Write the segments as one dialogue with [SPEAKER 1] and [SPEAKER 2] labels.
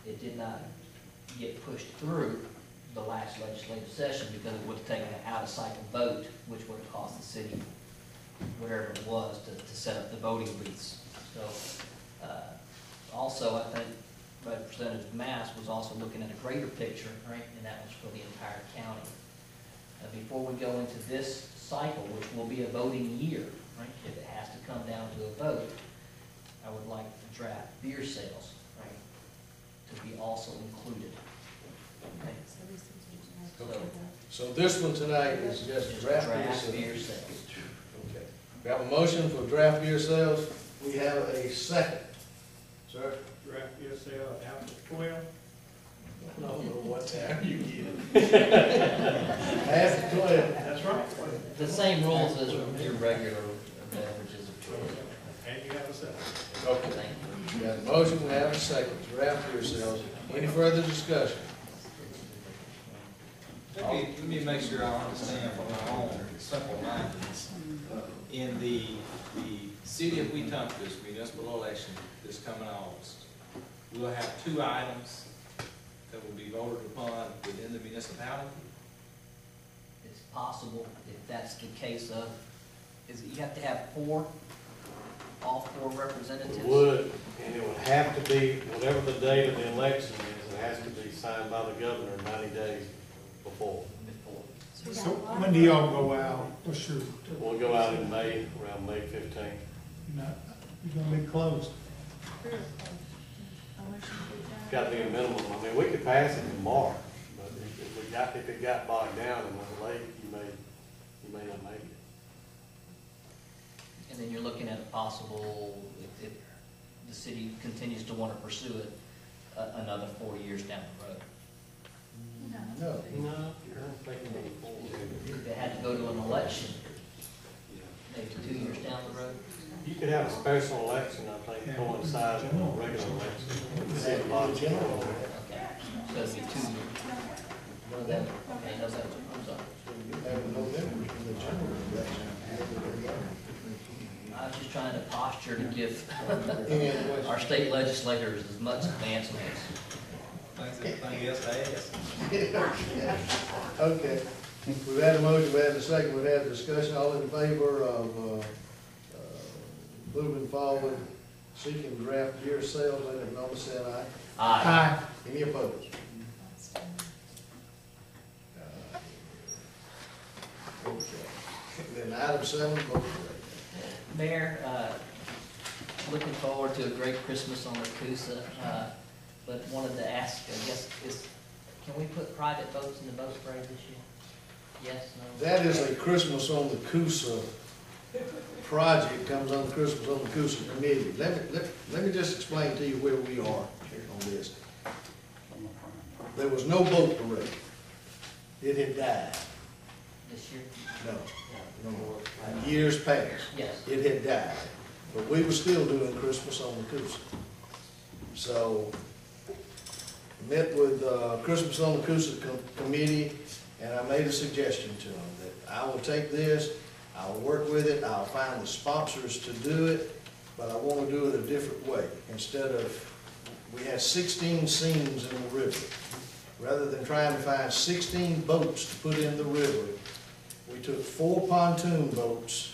[SPEAKER 1] it did not get pushed through the last legislative session because it would have taken an out-of-cycle vote, which would have cost the city whatever it was to set up the voting booths. So also, I think Representative Mass was also looking at a greater picture, right, and that was for the entire county. Before we go into this cycle, which will be a voting year, right, if it has to come down to a vote, I would like the draft beer sales, right, to be also included. Okay.
[SPEAKER 2] So this one tonight is just draft beer sales. Okay. We have a motion for draft beer sales. We have a second. Sir?
[SPEAKER 3] Draft beer sale after 12.
[SPEAKER 2] I don't know what time you get it. After 12.
[SPEAKER 3] That's right.
[SPEAKER 1] The same rules as your regular beverages.
[SPEAKER 3] And you have a second.
[SPEAKER 2] Okay.
[SPEAKER 1] Thank you.
[SPEAKER 2] We have a motion, we have a second. Draft beer sales. Any further discussion?
[SPEAKER 4] Let me make sure I understand for my own simple mind. In the city of Wetumpka's municipal election this coming August, we'll have 2 items that will be voted upon within the municipality.
[SPEAKER 1] It's possible, if that's the case of, is it you have to have all four representatives?
[SPEAKER 5] It would, and it would have to be, whatever the date of the election is, it has to be signed by the governor 90 days before.
[SPEAKER 3] So when do y'all go out? What's your,
[SPEAKER 5] We'll go out in May, around May 15th.
[SPEAKER 3] you're gonna be closed?
[SPEAKER 5] It's got to be a minimum. I mean, we could pass it in March, but if it got bogged down and went late, you may not make it.
[SPEAKER 1] And then you're looking at a possible, if the city continues to want to pursue it, another 4 years down the road.
[SPEAKER 2] No.
[SPEAKER 5] No, you're not thinking of it forward.
[SPEAKER 1] If they had to go to an election, maybe 2 years down the road.
[SPEAKER 5] You could have a special election, I think, coincide with a regular election. Say a lot of general.
[SPEAKER 1] Okay, so it'd be 2 years. November, okay, November, I'm sorry.
[SPEAKER 2] Have November in the general election.
[SPEAKER 1] I was just trying to posture to give
[SPEAKER 2] Any other questions?
[SPEAKER 1] our state legislators as much advance notice.
[SPEAKER 4] Anything else to ask?
[SPEAKER 2] Okay. We've had a motion, we've had a second, we've had a discussion. All in favor of moving forward, seeking draft beer sales, let it know by saying aye.
[SPEAKER 1] Aye.
[SPEAKER 2] Any opposed? Okay. Then item 7, vote for
[SPEAKER 1] Mayor, looking forward to a great Christmas on the Coosa, but wanted to ask, I guess, can we put private votes in the vote parade this year? Yes, no?
[SPEAKER 2] that is a Christmas on the Coosa project, comes on Christmas on the Coosa committee. Let me just explain to you where we are on this. There was no boat parade. It had died.
[SPEAKER 1] This year?
[SPEAKER 2] No. Years past.
[SPEAKER 1] Yes.
[SPEAKER 2] It had died. But we were still doing Christmas on the Coosa. So, met with Christmas on the Coosa committee, and I made a suggestion to them that I will take this, I'll work with it, I'll find the sponsors to do it, but I want to do it a different way. Instead of, we had 16 seams in the river. Rather than trying to find 16 boats to put in the river, we took 4 pontoon boats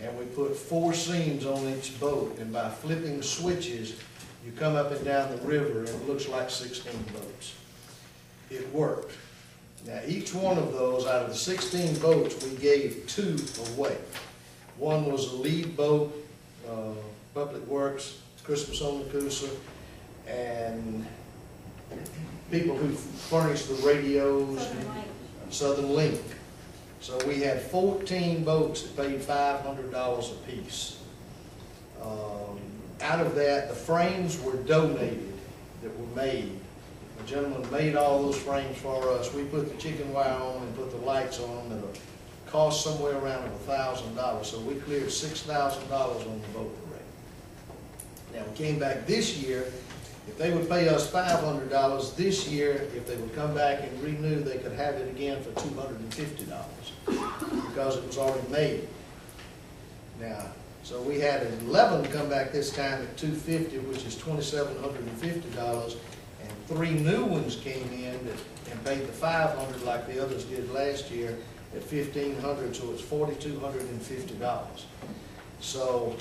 [SPEAKER 2] and we put 4 seams on each boat, and by flipping switches, you come up and down the river and it looks like 16 boats. It worked. Now each one of those, out of the 16 boats, we gave 2 away. One was a lead boat, Public Works, Christmas on the Coosa, and people who furnished the radios, Southern Link. So we had 14 boats that paid $500 a piece. Out of that, the frames were donated that were made. A gentleman made all those frames for us. We put the chicken wire on and put the lights on them. It'll cost somewhere around $1,000. So we cleared $6,000 on the boat parade. Now we came back this year. If they would pay us $500 this year, if they would come back and renew, they could have it again for $250 because it was already made. Now, so we had 11 come back this time at $250, which is $2,750, And 3 new ones came in and paid the $500 like the others did last year at $1,500, so it's $4,250. So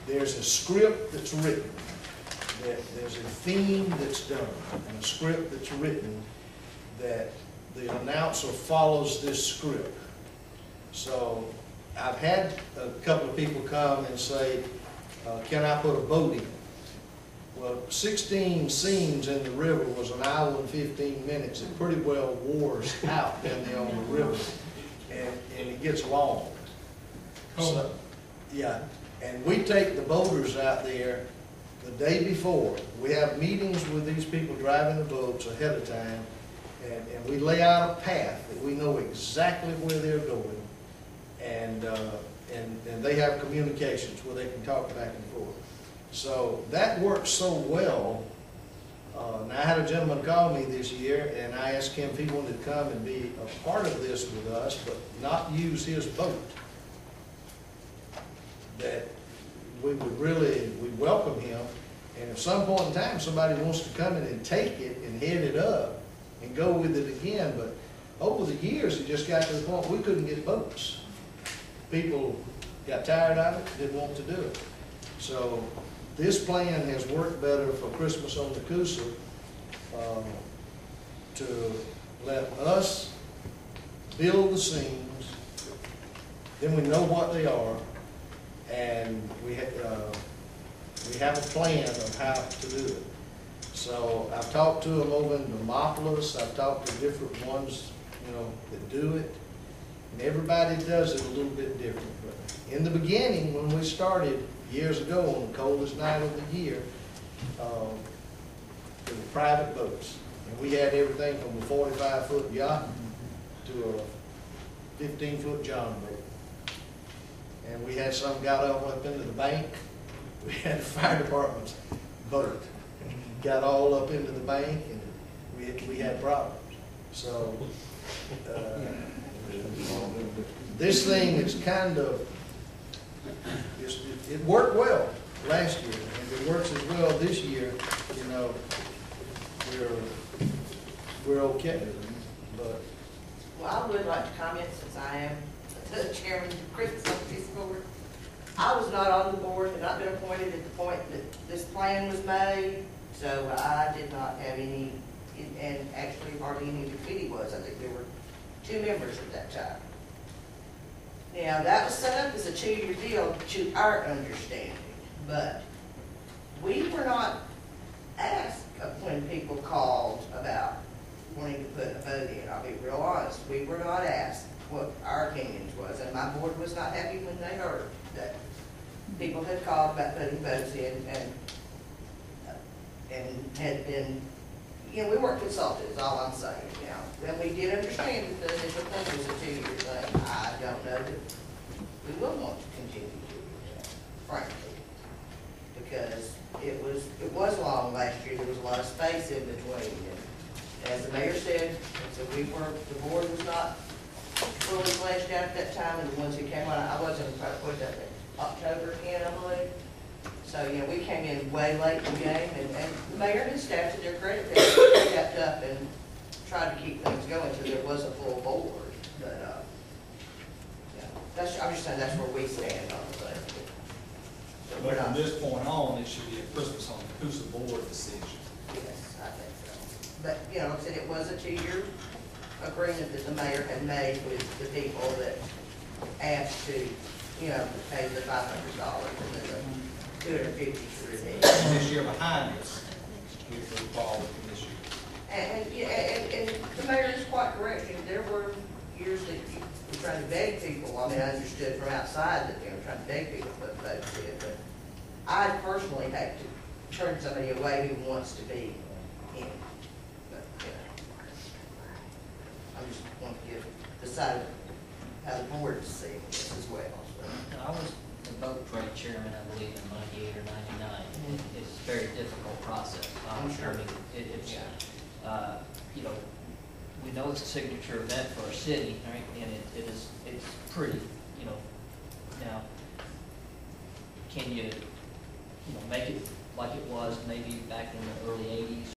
[SPEAKER 2] there's a script that's written, there's a theme that's done, and a script that's written that the announcer follows this script. So I've had a couple of people come and say, can I put a boat in? Well, 16 scenes in the river was an hour and 15 minutes. It pretty well wars out down there on the river, and it gets long. So, yeah, and we take the boaters out there the day before. We have meetings with these people driving the boats ahead of time, and we lay out a path that we know exactly where they're going, and they have communications where they can talk back and forth. So that works so well. Now I had a gentleman call me this year, and I asked him if he wanted to come and be a part of this with us, but not use his boat. That we welcome him, and at some point in time, somebody wants to come in and take it and head it up and go with it again. But over the years, it just got to the point we couldn't get boats. People got tired of it, didn't want to do it. So this plan has worked better for Christmas on the Coosa, to let us build the scenes, then we know what they are, and we have a plan of how to do it. So I've talked to them over in Demopolis, I've talked to different ones, that do it, and everybody does it a little bit different. But in the beginning, when we started years ago on the coldest night of the year, there were private boats, and we had everything from a 45-foot yacht to a 15-foot john boat. And we had some got up into the bank. We had the fire department's boat got all up into the bank, and we had problems. So this thing is kind of, it worked well last year, and if it works as well this year, we're okay. But
[SPEAKER 6] well, I would like to comment, since I am the chairman of the Christmas Office Board. I was not on the board, had not been appointed at the point that this plan was made, so I did not have any, and actually hardly any of the committee was. I think there were 2 members at that time. Now, that was set up as a 2-year deal to our understanding, but we were not asked when people called about wanting to put a vote in. I'll be real honest. We were not asked what our opinions was, and my board was not happy when they heard that people had called about putting votes in and had been, we weren't consulted, is all I'm saying now. And we did understand that the initial thing was a 2-year thing. I don't know that we will want to continue to do that, frankly, because it was long last year. There was a lot of space in between. And as the mayor said, the board was not fully fleshed out at that time, and the ones who came on, I wasn't, what that, October again, I believe. So, we came in way late in the game, and the mayor and his staff, to their credit, they stepped up and tried to keep things going until there was a full board. But, I'm just saying that's where we stand on the thing.
[SPEAKER 4] But from this point on, it should be a Christmas on the Coosa board decision.
[SPEAKER 6] Yes, I think so. But, like I said, it was a 2-year agreement that the mayor had made with the people that asked to, pay the $500 and then the $250 for the
[SPEAKER 4] This year behind us, we fall within this year.
[SPEAKER 6] And the mayor is quite correct. There were years that you were trying to beg people. I mean, I understood from outside that they were trying to beg people to put votes in, but I personally hate to turn somebody away who wants to be in. But, I just want to give the side of how the board is seeing this as well.
[SPEAKER 1] I was the boat trade chairman, I believe, in 98 or 99. It's a very difficult process.
[SPEAKER 6] I'm sure.
[SPEAKER 1] I mean, it's we know it's a signature event for our city, right? And it's pretty, Now, can you, make it like it was maybe back in the early